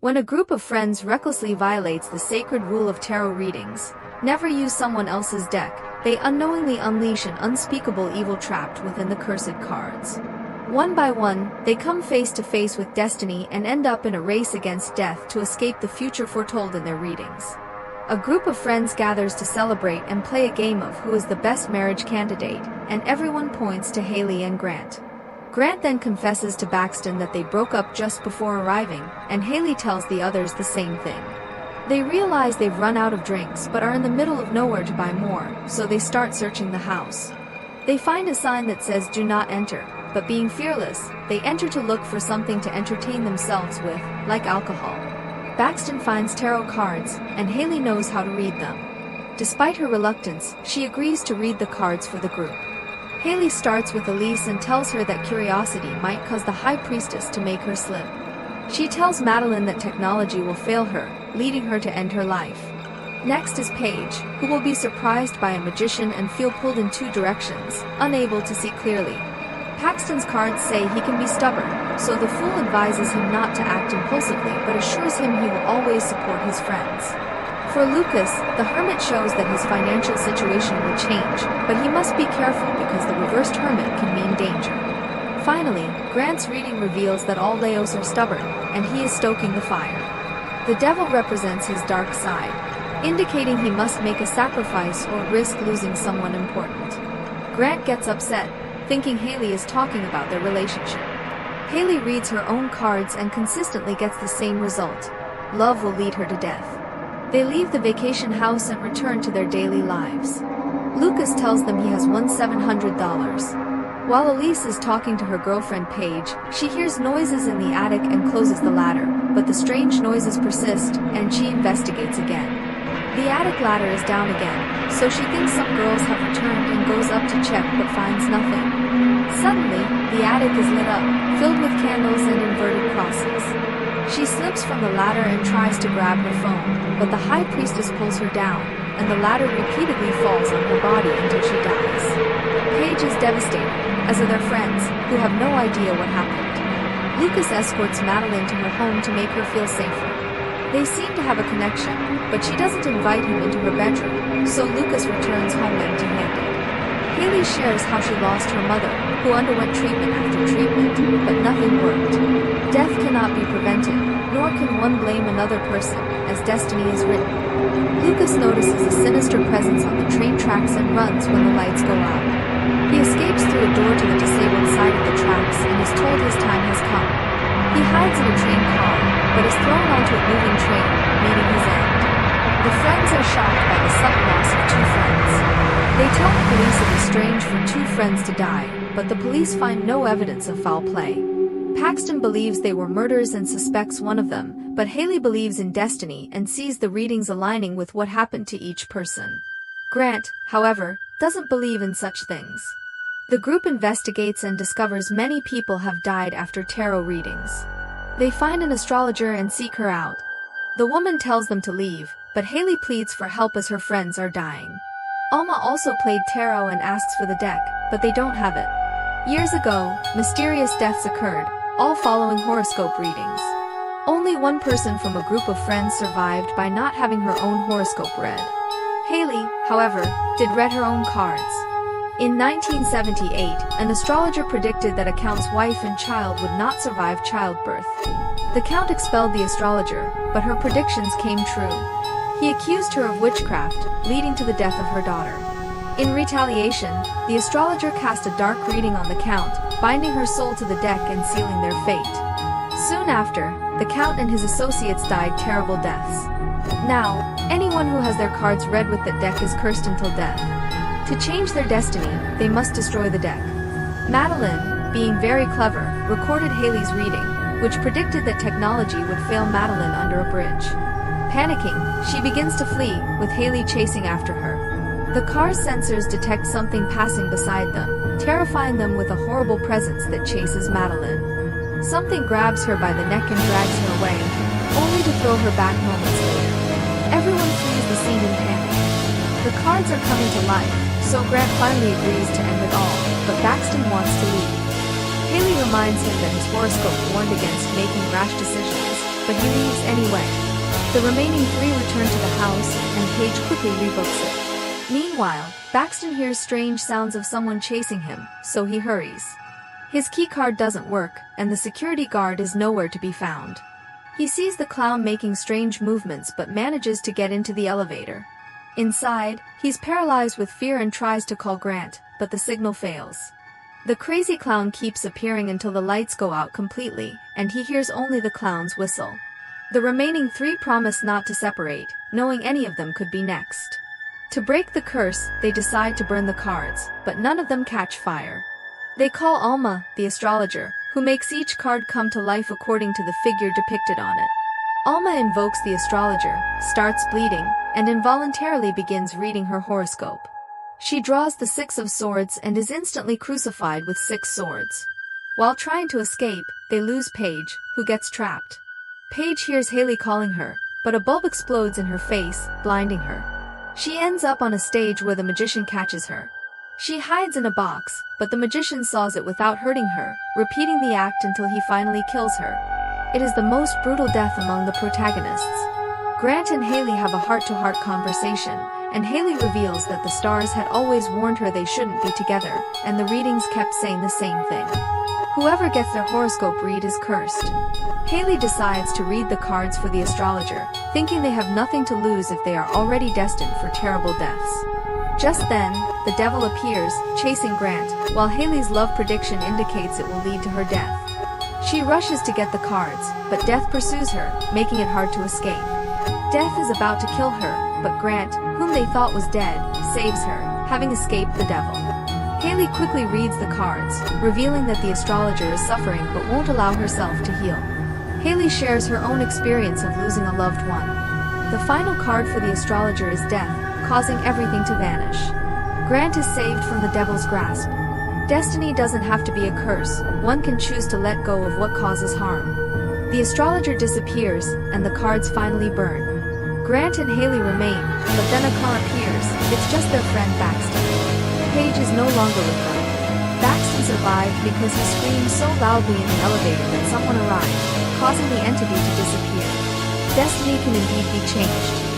When a group of friends recklessly violates the sacred rule of tarot readings, never use someone else's deck, they unknowingly unleash an unspeakable evil trapped within the cursed cards. One by one, they come face to face with destiny and end up in a race against death to escape the future foretold in their readings. A group of friends gathers to celebrate and play a game of who is the best marriage candidate, and everyone points to Haley and Grant. Grant then confesses to Baxton that they broke up just before arriving, and Haley tells the others the same thing. They realize they've run out of drinks but are in the middle of nowhere to buy more, so they start searching the house. They find a sign that says "Do not enter," but being fearless, they enter to look for something to entertain themselves with, like alcohol. Baxton finds tarot cards, and Haley knows how to read them. Despite her reluctance, she agrees to read the cards for the group. Haley starts with Elise and tells her that curiosity might cause the High Priestess to make her slip. She tells Madeline that technology will fail her, leading her to end her life. Next is Paige, who will be surprised by a magician and feel pulled in two directions, unable to see clearly. Paxton's cards say he can be stubborn, so the Fool advises him not to act impulsively but assures him he will always support his friends. For Lucas, the Hermit shows that his financial situation will change, but he must be careful because the reversed Hermit can mean danger. Finally, Grant's reading reveals that all Leos are stubborn, and he is stoking the fire. The Devil represents his dark side, indicating he must make a sacrifice or risk losing someone important. Grant gets upset, thinking Haley is talking about their relationship. Haley reads her own cards and consistently gets the same result. Love will lead her to death. They leave the vacation house and return to their daily lives. Lucas tells them he has won $700. While Elise is talking to her girlfriend Paige, she hears noises in the attic and closes the ladder, but the strange noises persist, and she investigates again. The attic ladder is down again, so she thinks some girls have returned and goes up to check but finds nothing. Suddenly, the attic is lit up, filled with candles and inverted crosses. She slips from the ladder and tries to grab her phone, but the High Priestess pulls her down, and the ladder repeatedly falls on her body until she dies. Paige is devastated, as are their friends, who have no idea what happened. Lucas escorts Madeline to her home to make her feel safer. They seem to have a connection, but she doesn't invite him into her bedroom, so Lucas returns home empty-handed. Haley shares how she lost her mother, who underwent treatment after treatment, but nothing worked. Death cannot be prevented, nor can one blame another person, as destiny is written. Lucas notices a sinister presence on the train tracks and runs when the lights go out. He escapes through a door to the disabled side of the tracks and is told his time has come. He hides in a train car, but is thrown onto a moving train, meeting his end. The friends are shocked by the sudden loss of two friends. They tell the police it is strange for two friends to die, but the police find no evidence of foul play. Paxton believes they were murderers and suspects one of them, but Haley believes in destiny and sees the readings aligning with what happened to each person. Grant, however, doesn't believe in such things. The group investigates and discovers many people have died after tarot readings. They find an astrologer and seek her out. The woman tells them to leave, but Haley pleads for help as her friends are dying. Alma also played tarot and asks for the deck, but they don't have it. Years ago, mysterious deaths occurred, all following horoscope readings. Only one person from a group of friends survived by not having her own horoscope read. Haley, however, did read her own cards. In 1978, an astrologer predicted that a count's wife and child would not survive childbirth. The count expelled the astrologer, but her predictions came true. He accused her of witchcraft, leading to the death of her daughter. In retaliation, the astrologer cast a dark reading on the count, binding her soul to the deck and sealing their fate. Soon after, the count and his associates died terrible deaths. Now, anyone who has their cards read with that deck is cursed until death. To change their destiny, they must destroy the deck. Madeline, being very clever, recorded Haley's reading, which predicted that technology would fail Madeline under a bridge. Panicking, she begins to flee, with Haley chasing after her. The car's sensors detect something passing beside them, terrifying them with a horrible presence that chases Madeline. Something grabs her by the neck and drags her away, only to throw her back moments later. Everyone flees the scene in panic. The cards are coming to life, so Grant finally agrees to end it all, but Baxton wants to leave. Haley reminds him that his horoscope warned against making rash decisions, but he leaves anyway. The remaining three return to the house, and Paige quickly rebooks it. Meanwhile, Baxton hears strange sounds of someone chasing him, so he hurries. His keycard doesn't work, and the security guard is nowhere to be found. He sees the clown making strange movements but manages to get into the elevator. Inside, he's paralyzed with fear and tries to call Grant, but the signal fails. The crazy clown keeps appearing until the lights go out completely, and he hears only the clown's whistle. The remaining three promise not to separate, knowing any of them could be next. To break the curse, they decide to burn the cards, but none of them catch fire. They call Alma, the astrologer, who makes each card come to life according to the figure depicted on it. Alma invokes the astrologer, starts bleeding, and involuntarily begins reading her horoscope. She draws the Six of Swords and is instantly crucified with 6 swords. While trying to escape, they lose Paige, who gets trapped. Paige hears Haley calling her, but a bulb explodes in her face, blinding her. She ends up on a stage where the magician catches her. She hides in a box, but the magician saws it without hurting her, repeating the act until he finally kills her. It is the most brutal death among the protagonists. Grant and Haley have a heart-to-heart conversation, and Haley reveals that the stars had always warned her they shouldn't be together, and the readings kept saying the same thing. Whoever gets their horoscope read is cursed. Haley decides to read the cards for the astrologer, thinking they have nothing to lose if they are already destined for terrible deaths. Just then, the devil appears, chasing Grant, while Haley's love prediction indicates it will lead to her death. She rushes to get the cards, but death pursues her, making it hard to escape. Death is about to kill her, but Grant, whom they thought was dead, saves her, having escaped the devil. Haley quickly reads the cards, revealing that the astrologer is suffering but won't allow herself to heal. Haley shares her own experience of losing a loved one. The final card for the astrologer is death, causing everything to vanish. Grant is saved from the devil's grasp. Destiny doesn't have to be a curse, one can choose to let go of what causes harm. The astrologer disappears, and the cards finally burn. Grant and Haley remain, but then a car appears, it's just their friend Baxton. Paige is no longer with them. Baxton survived because he screamed so loudly in the elevator that someone arrived, causing the entity to disappear. Destiny can indeed be changed.